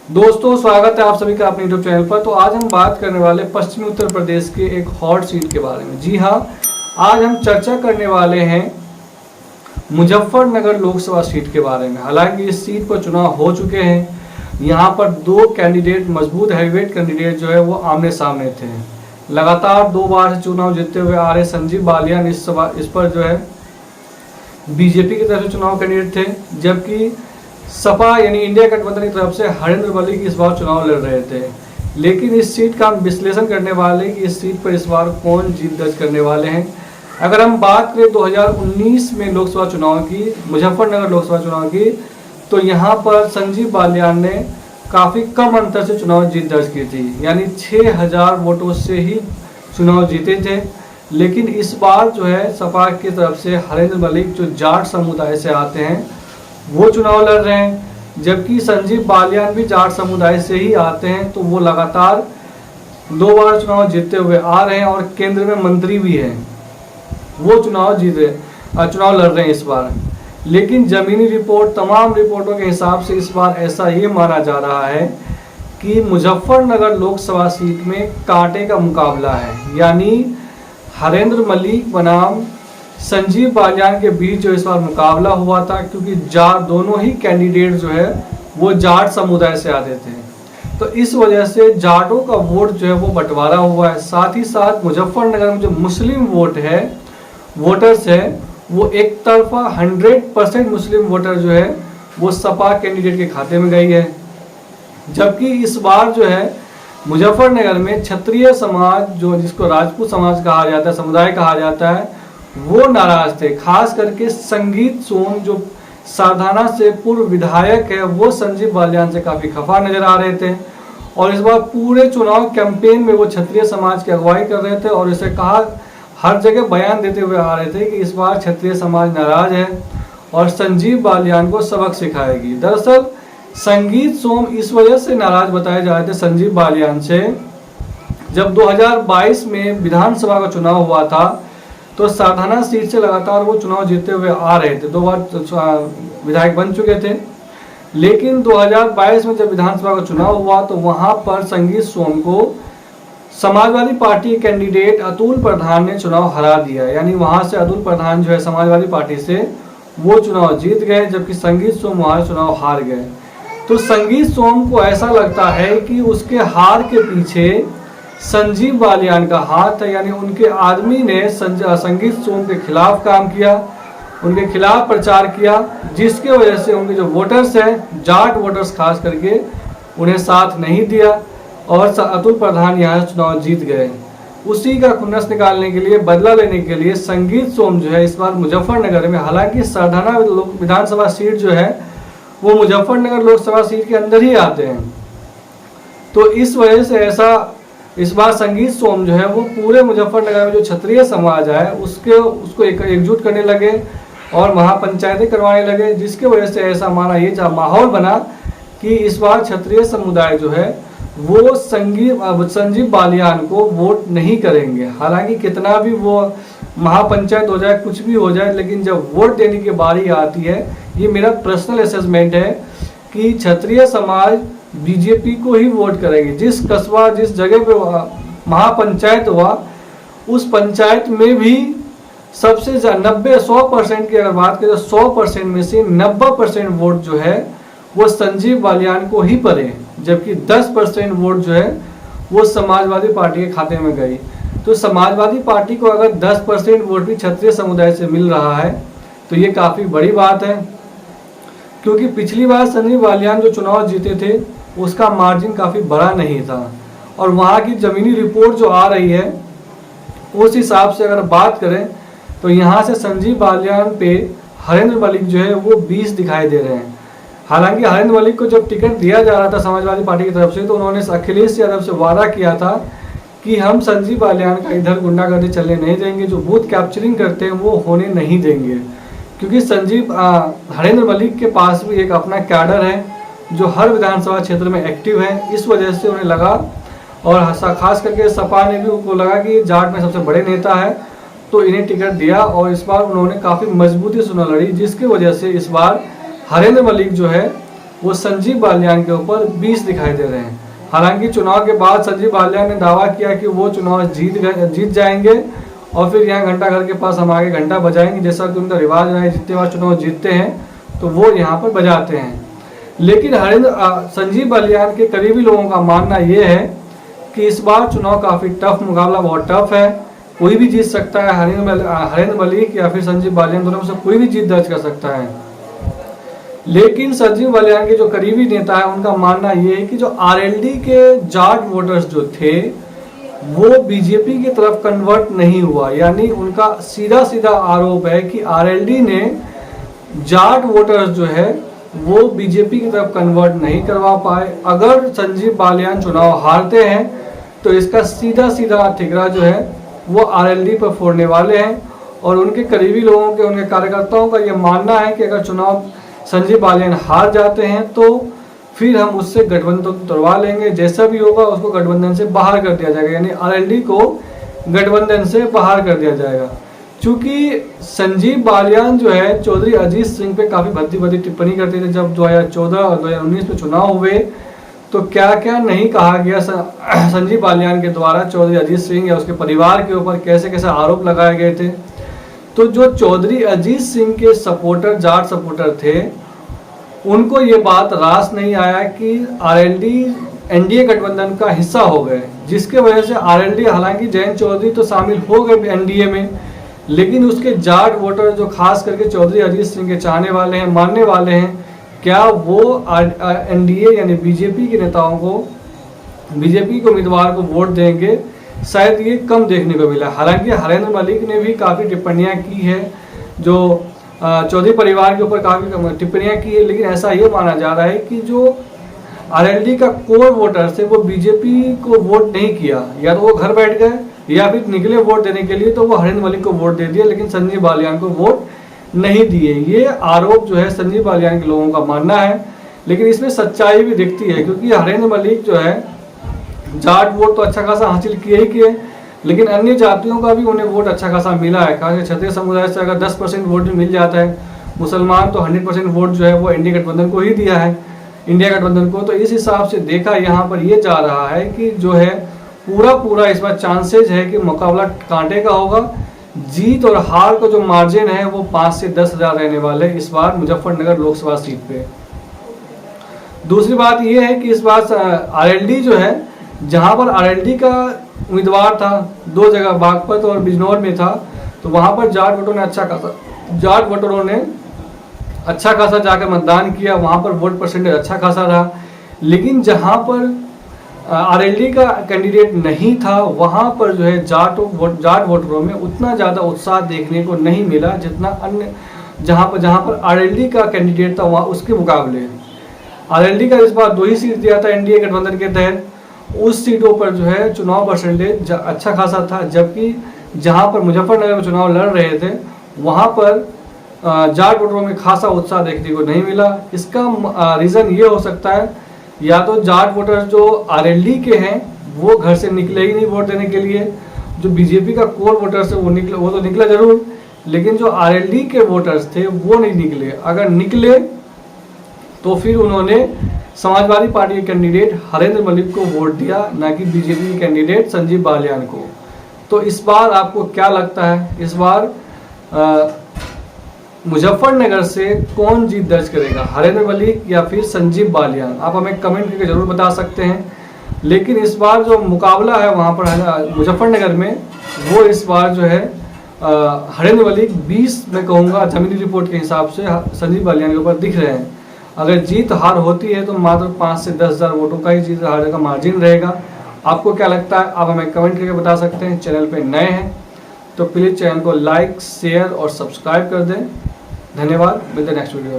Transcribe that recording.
दोस्तों, स्वागत है आप सभी का अपने यूट्यूब चैनल पर। तो आज हम बात करने वाले पश्चिमी उत्तर प्रदेश के एक हॉट सीट के बारे में। जी हाँ, आज हम चर्चा करने वाले हैं मुजफ्फरनगर लोकसभा सीट के बारे में। हालांकि इस सीट पर चुनाव हो चुके हैं। यहाँ पर दो कैंडिडेट, मजबूत हैवीवेट कैंडिडेट जो है वो आमने सामने थे। लगातार 2 बार से चुनाव जीतते हुए आ रहे संजीव बालियान इस पर जो है बीजेपी की तरफ से चुनाव कैंडिडेट थे, जबकि सपा यानी इंडिया गठबंधन की तरफ से हरेंद्र मलिक इस बार चुनाव लड़ रहे थे। लेकिन इस सीट का हम विश्लेषण करने वाले कि इस सीट पर इस बार कौन जीत दर्ज करने वाले हैं। अगर हम बात करें 2019 में लोकसभा चुनाव की, मुजफ्फरनगर लोकसभा चुनाव की, तो यहाँ पर संजीव बालियान ने काफ़ी कम अंतर से चुनाव जीत दर्ज की थी, यानी 6000 वोटों से ही चुनाव जीते थे। लेकिन इस बार जो है सपा की तरफ से हरेंद्र मलिक जो जाट समुदाय से आते हैं वो चुनाव लड़ रहे हैं, जबकि संजीव बालियान भी जाट समुदाय से ही आते हैं। तो वो लगातार 2 बार चुनाव जीतते हुए आ रहे हैं और केंद्र में मंत्री भी हैं, वो चुनाव लड़ रहे हैं इस बार। लेकिन जमीनी रिपोर्ट, तमाम रिपोर्टों के हिसाब से इस बार ऐसा ये माना जा रहा है कि मुजफ्फरनगर लोकसभा सीट में कांटे का मुकाबला है, यानी हरेंद्र मलिक बनाम संजीव बालियान के बीच जो इस बार मुकाबला हुआ था, क्योंकि दोनों ही कैंडिडेट जो है वो जाट समुदाय से आते थे। तो इस वजह से जाटों का वोट जो है वो बंटवारा हुआ है। साथ ही साथ मुजफ्फरनगर में जो मुस्लिम वोटर्स है वो एक तरफा 100% मुस्लिम वोटर जो है वो सपा कैंडिडेट के खाते में गई है। जबकि इस बार जो है मुजफ्फरनगर में क्षत्रिय समाज, जो जिसको राजपूत समाज कहा जाता है, समुदाय कहा जाता है, वो नाराज थे। खास करके संगीत सोम जो साधाना से पूर्व विधायक है, वो संजीव बालियान से काफ़ी खफा नजर आ रहे थे। और इस बार पूरे चुनाव कैंपेन में वो क्षत्रिय समाज की अगुवाई कर रहे थे और इसे कहा, हर जगह बयान देते हुए आ रहे थे कि इस बार क्षत्रिय समाज नाराज है और संजीव बालियान को सबक सिखाएगी। दरअसल संगीत सोम इस वजह से नाराज बताए जा रहे थे संजीव बालियान से, जब 2022 में विधानसभा का चुनाव हुआ था तो साधाना सीट से लगातार वो चुनाव जीतते हुए आ रहे थे, 2 बार विधायक बन चुके थे। लेकिन 2022 में जब विधानसभा का चुनाव हुआ तो वहां पर संगीत सोम को समाजवादी पार्टी के कैंडिडेट अतुल प्रधान ने चुनाव हरा दिया, यानी वहां से अतुल प्रधान जो है समाजवादी पार्टी से वो चुनाव जीत गए, जबकि संगीत सोम वहां चुनाव हार गए। तो संगीत सोम को ऐसा लगता है कि उसके हार के पीछे संजीव बालियान का हाथ है, यानी उनके आदमी ने संगीत सोम के खिलाफ काम किया, उनके खिलाफ प्रचार किया, जिसके वजह से उनके जो वोटर्स हैं, जाट वोटर्स खास करके, उन्हें साथ नहीं दिया और अतुल प्रधान यहाँ चुनाव जीत गए। उसी का खुन्नस निकालने के लिए, बदला लेने के लिए संगीत सोम जो है इस बार मुजफ्फरनगर में, हालांकि सरधाना विधानसभा सीट जो है वो मुजफ्फरनगर लोकसभा सीट के अंदर ही आते हैं, तो इस वजह से ऐसा इस बार संगीत सोम जो है वो पूरे मुजफ्फरनगर में जो क्षत्रिय समाज है उसको एकजुट करने लगे और महापंचायतें करवाने लगे, जिसके वजह से ऐसा माना ये माहौल बना कि इस बार क्षत्रिय समुदाय जो है वो संजीव बालियान को वोट नहीं करेंगे। हालांकि कितना भी वो महापंचायत हो जाए, कुछ भी हो जाए, लेकिन जब वोट देने की बारी आती है, ये मेरा पर्सनल असेसमेंट है कि क्षत्रिय समाज बीजेपी को ही वोट करेंगे। जिस कस्बा, जिस जगह पे महापंचायत हुआ, उस पंचायत में भी सबसे 90-100% की अगर बात करें तो 100% में से 90% वोट जो है वो संजीव बालियान को ही पड़े, जबकि 10% वोट जो है वो समाजवादी पार्टी के खाते में गई। तो समाजवादी पार्टी को अगर 10% वोट भी क्षत्रिय समुदाय से मिल रहा है तो ये काफ़ी बड़ी बात है, क्योंकि पिछली बार संजीव बालियान जो चुनाव जीते थे उसका मार्जिन काफ़ी बड़ा नहीं था। और वहाँ की ज़मीनी रिपोर्ट जो आ रही है उस हिसाब से अगर बात करें तो यहाँ से संजीव बालियान पे हरेंद्र मलिक जो है वो 20 दिखाई दे रहे हैं। हालांकि हरेंद्र मलिक को जब टिकट दिया जा रहा था समाजवादी पार्टी की तरफ से, तो उन्होंने अखिलेश यादव से वादा किया था कि हम संजीव बालियान का इधर गुंडागर्दी चलने नहीं देंगे, जो बूथ कैप्चरिंग करते हैं वो होने नहीं देंगे, क्योंकि हरेंद्र मलिक के पास भी एक अपना कैडर है जो हर विधानसभा क्षेत्र में एक्टिव है। इस वजह से उन्हें लगा, और खास करके सपा ने भी उनको लगा कि जाट में सबसे बड़े नेता है, तो इन्हें टिकट दिया और इस बार उन्होंने काफ़ी मजबूती से चुनाव लड़ी, जिसकी वजह से इस बार हरेंद्र मलिक जो है वो संजीव बालियान के ऊपर 20 दिखाई दे रहे हैं। हालांकि चुनाव के बाद संजीव बालियान ने दावा किया कि वो चुनाव जीत जाएंगे और फिर यहाँ घंटा घर के पास हम आगे घंटा बजाएंगे, जैसा कि उनका रिवाज रहा है, जितने बार चुनाव जीतते हैं तो वो यहाँ पर बजाते हैं। लेकिन संजीव बालियान के करीबी लोगों का मानना ये है कि इस बार चुनाव काफ़ी टफ, मुकाबला बहुत टफ है, कोई भी जीत सकता है। हरेंद्र मलिक या फिर संजीव बालियान दोनों में से कोई भी जीत दर्ज कर सकता है। लेकिन संजीव बालियान के जो करीबी नेता है उनका मानना ये है कि जो आरएलडी के जाट वोटर्स जो थे वो बीजेपी की तरफ कन्वर्ट नहीं हुआ। यानी उनका सीधा सीधा आरोप है कि आरएलडी ने जाट वोटर्स जो है वो बीजेपी की तरफ कन्वर्ट नहीं करवा पाए। अगर संजीव बालियान चुनाव हारते हैं तो इसका सीधा सीधा ठिकरा जो है वो आरएलडी पर फोड़ने वाले हैं। और उनके करीबी लोगों के, उनके कार्यकर्ताओं का ये मानना है कि अगर चुनाव संजीव बालियान हार जाते हैं तो फिर हम उससे गठबंधन तोड़वा लेंगे, जैसा भी होगा उसको गठबंधन से बाहर कर दिया जाएगा, यानी आरएलडी को गठबंधन से बाहर कर दिया जाएगा। क्योंकि संजीव बालियान जो है चौधरी अजीत सिंह पे काफ़ी भद्दी भद्दी टिप्पणी करते थे। जब 2014 और 2019 में चुनाव हुए तो क्या क्या नहीं कहा गया संजीव बालियान के द्वारा चौधरी अजीत सिंह या उसके परिवार के ऊपर कैसे कैसे आरोप लगाए गए थे। तो जो चौधरी अजीत सिंह के सपोर्टर, जाट सपोर्टर थे, उनको ये बात रास नहीं आया कि आरएलडी एनडीए गठबंधन का हिस्सा हो गए, जिसके वजह से आरएलडी, हालांकि जयंत चौधरी तो शामिल हो गए एनडीए में, लेकिन उसके जाट वोटर जो खास करके चौधरी अजीत सिंह के चाहने वाले हैं, मानने वाले हैं, क्या वो एनडीए यानी बीजेपी के नेताओं को, बीजेपी के उम्मीदवार को वोट देंगे, शायद ये कम देखने को मिला। हालांकि हरेंद्र मलिक ने भी काफ़ी टिप्पणियां की है, जो चौधरी परिवार के ऊपर काफ़ी टिप्पणियां की है, लेकिन ऐसा ये माना जा रहा है कि जो आरएलडी का कोर वोटर थे वो बीजेपी को वोट नहीं किया, या तो वो घर बैठ गए या फिर निकले वोट देने के लिए, तो वो हरेंद्र मलिक को वोट दे दिया, लेकिन संजीव बालियान को वोट नहीं दिए। ये आरोप जो है संजीव बालियान के लोगों का मानना है, लेकिन इसमें सच्चाई भी दिखती है, क्योंकि हरेंद्र मलिक जो है जाट वोट तो अच्छा खासा हासिल किए ही किए, लेकिन अन्य जातियों का भी उन्हें वोट अच्छा खासा मिला है। खासकर क्षत्रिय समुदाय से अगर 10% वोट भी मिल जाता है, मुसलमान तो 100% वोट जो है वो इंडिया गठबंधन को ही दिया है, इंडिया गठबंधन को। तो इस हिसाब से देखा यहाँ पर ये जा रहा है कि जो है पूरा इस बार चांसेज है कि मुकाबला कांटे का होगा। जीत और हार का जो मार्जिन है वो 5 से 10 हज़ार रहने वाले इस बार मुजफ्फरनगर लोकसभा सीट पे। दूसरी बात ये है कि इस बार आरएलडी जो है, जहां पर आरएलडी का उम्मीदवार था 2 जगह, बागपत और बिजनौर में था, तो वहां पर जाट वोटरों ने अच्छा खासा जाकर मतदान किया, वहां पर वोट परसेंटेज अच्छा खासा रहा। लेकिन जहां पर आरएलडी का कैंडिडेट नहीं था वहां पर जो है जाट वोटरों में उतना ज़्यादा उत्साह देखने को नहीं मिला जितना अन्य जहां पर आरएलडी का कैंडिडेट था वहाँ उसके मुकाबले। आरएलडी का इस बार 2 ही सीट दिया था एनडीए गठबंधन के तहत, उस सीटों पर जो है चुनाव परसेंटेज अच्छा खासा था, जबकि जहां पर मुजफ्फरनगर में चुनाव लड़ रहे थे वहां पर जाट वोटरों में खासा उत्साह देखने को नहीं मिला। इसका रीज़न ये हो सकता है, या तो जाट वोटर जो आरएलडी के हैं वो घर से निकले ही नहीं वोट देने के लिए, जो बीजेपी का कोर वोटर्स है वो तो निकला जरूर, लेकिन जो आरएलडी के वोटर्स थे वो नहीं निकले। अगर निकले तो फिर उन्होंने समाजवादी पार्टी के कैंडिडेट हरेंद्र मलिक को वोट दिया, ना कि बीजेपी के कैंडिडेट संजीव बालियान को। तो इस बार आपको क्या लगता है, इस बार मुजफ्फरनगर से कौन जीत दर्ज करेगा, हरेंद्र मलिक या फिर संजीव बालियान? आप हमें कमेंट करके जरूर बता सकते हैं। लेकिन इस बार जो मुकाबला है वहाँ पर मुजफ्फरनगर में, वो इस बार जो है हरेंद्र मलिक 20 मैं कहूँगा जमीनी रिपोर्ट के हिसाब से संजीव बालियान के ऊपर दिख रहे हैं। अगर जीत हार होती है तो मात्र 5 से 10 हज़ार वोटों का ही जीत हार का मार्जिन रहेगा। आपको क्या लगता है, आप हमें कमेंट करके बता सकते हैं। चैनल पे नए हैं तो प्लीज़ चैनल को लाइक, शेयर और सब्सक्राइब कर दें। धन्यवाद, मिलते हैं नेक्स्ट वीडियो में।